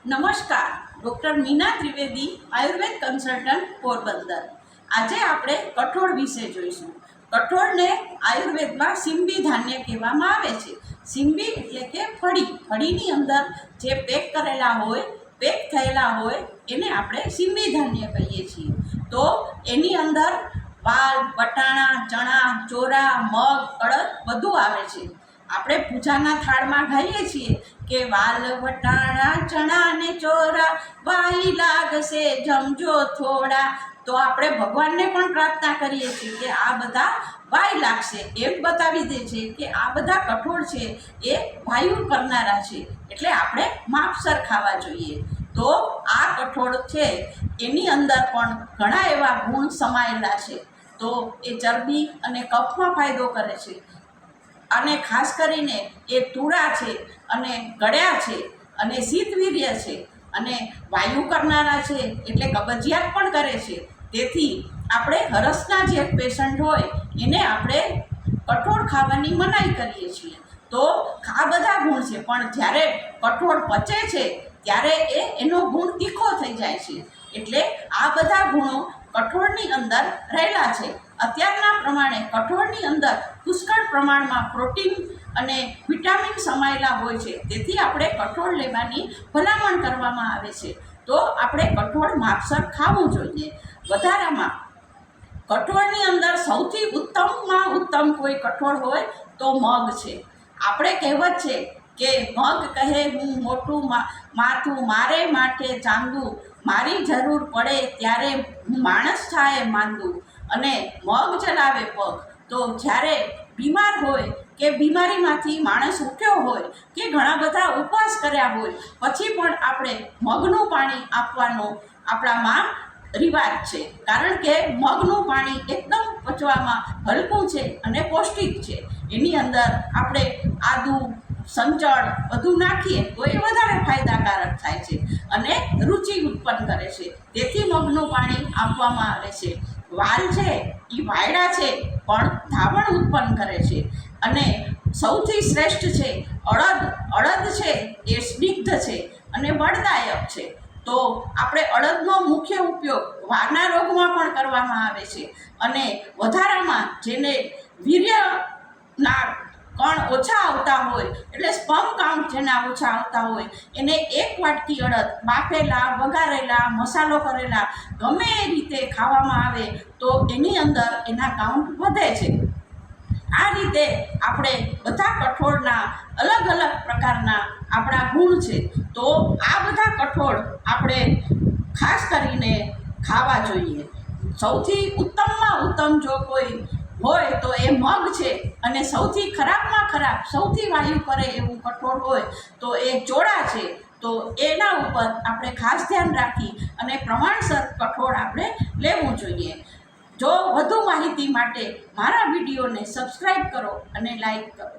નમસ્કાર, doctor Meena Trivedi, Ayurveda consultant, Porbandar. આજે આપણે કઠોળ વિશે જોઈશું। કઠોળને આયુર્વેદમાં સિંબી ધાન્ય કહેવામાં આવે છે। સિંબી એટલે કે ફળી, ફળીની અંદર જે પેક કરેલા હોય, પેક થયેલા હોય એને આપણે સિંબી ધાન્ય કહીએ છીએ। તો એની અંદર વાલ, વટાણા, ચણા, ચોરા, મગ, અડદ બધું આવે છે। આપણે પૂજાના થાળમાં ખાઈએ છીએ કે વાલ, વટાણા, ચણા ને ચોરા, વાઈ લાગશે જમજો થોડા। તો આપણે ભગવાનને પણ પ્રાર્થના કરીએ છીએ કે આ બધા વાઈ લાગશે, એમ બતાવી દે છે કે આ બધા કઠોળ છે એ વાયુ કરનારા છે, એટલે આપણે માપસર ખાવા જોઈએ। તો આ કઠોળ છે એની અંદર પણ ઘણા એવા ગુણ સમાયેલા છે। તો એ ચરબી અને કફમાં ફાયદો કરે છે, અને ખાસ કરીને એ તુરા છે અને ગળ્યા છે અને શીતવીર્ય છે અને વાયુ કરનારા છે, એટલે કબજિયાત પણ કરે છે। તેથી આપણે હરસના જે પેશન્ટ હોય એને આપણે કઠોળ ખાવાની મનાઈ કરીએ છીએ। તો આ બધા ગુણ છે, પણ જ્યારે કઠોળ પચે છે ત્યારે એનો ગુણ તીખો થઈ જાય છે, એટલે આ બધા ગુણો કઠોળની અંદર રહેલા છે। અત્યારના પ્રમાણે કઠોળની અંદર પુષ્કળ પ્રમાણમાં પ્રોટીન અને વિટામિન સમાયેલા હોય છે, તેથી આપણે કઠોળ લેવાની ભલામણ કરવામાં આવે છે। તો આપણે કઠોળ માપસર ખાવું જોઈએ। વધારામાં કઠોળની અંદર સૌથી ઉત્તમમાં ઉત્તમ કોઈ કઠોળ હોય તો મગ છે। આપણે કહેવત છે કે મગ કહે હું મોટું માથું, મારે માટે ચાંદું, મારી જરૂર પડે ત્યારે હું માણસ થાય માંદું, અને મગ ચલાવે પગ। તો જ્યારે બીમાર હોય કે બીમારીમાંથી માણસ ઉઠ્યો હોય કે ઘણા બધા ઉપવાસ કર્યા હોય પછી પણ આપણે મગનું પાણી આપવાનો આપણામાં રિવાજ છે, કારણ કે મગનું પાણી એકદમ પચવામાં હલકું છે અને પૌષ્ટિક છે। એની અંદર આપણે આદુ, સંચળ બધું નાખીએ તો એ વધારે ફાયદાકારક થાય છે અને રુચિ ઉત્પન્ન કરે છે, તેથી મગનું પાણી આપવામાં આવે છે। વાલ છે એ વાયડા છે પણ ધાવણ ઉત્પન્ન કરે છે, અને સૌથી શ્રેષ્ઠ છે અડદ। અડદ છે એ સ્નિગ્ધ છે અને બળદાયક છે। તો આપણે અડદનો મુખ્ય ઉપયોગ વારના રોગમાં પણ કરવામાં આવે છે, અને વધારામાં જેને વીર્યના કણ ઓછા આવતા હોય, એટલે સ્પર્મ કાઉન્ટ જેના ઓછા આવતા હોય, એને 1 વાટકી અડદ બાફેલા, વઘારેલા, મસાલો કરેલા ગમે એ રીતે ખાવામાં આવે તો એની અંદર એના કાઉન્ટ વધે છે। આ રીતે આપણે બધા કઠોળના અલગ અલગ પ્રકારના આપણા ગુણ છે, તો આ બધા કઠોળ આપણે ખાસ કરીને ખાવા જોઈએ। સૌથી ઉત્તમમાં ઉત્તમ જો કોઈ હોય તો એ મગ છે, અને સૌથી ખરાબમાં ખરાબ, સૌથી વાયુ કરે એવું કઠોળ હોય તો એ ચોળા છે। તો એના ઉપર આપણે ખાસ ધ્યાન રાખી અને પ્રમાણસર કઠોળ આપણે લેવું જોઈએ। જો વધુ માહિતી માટે મારા વિડીયોને સબસ્ક્રાઈબ કરો અને લાઈક કરો।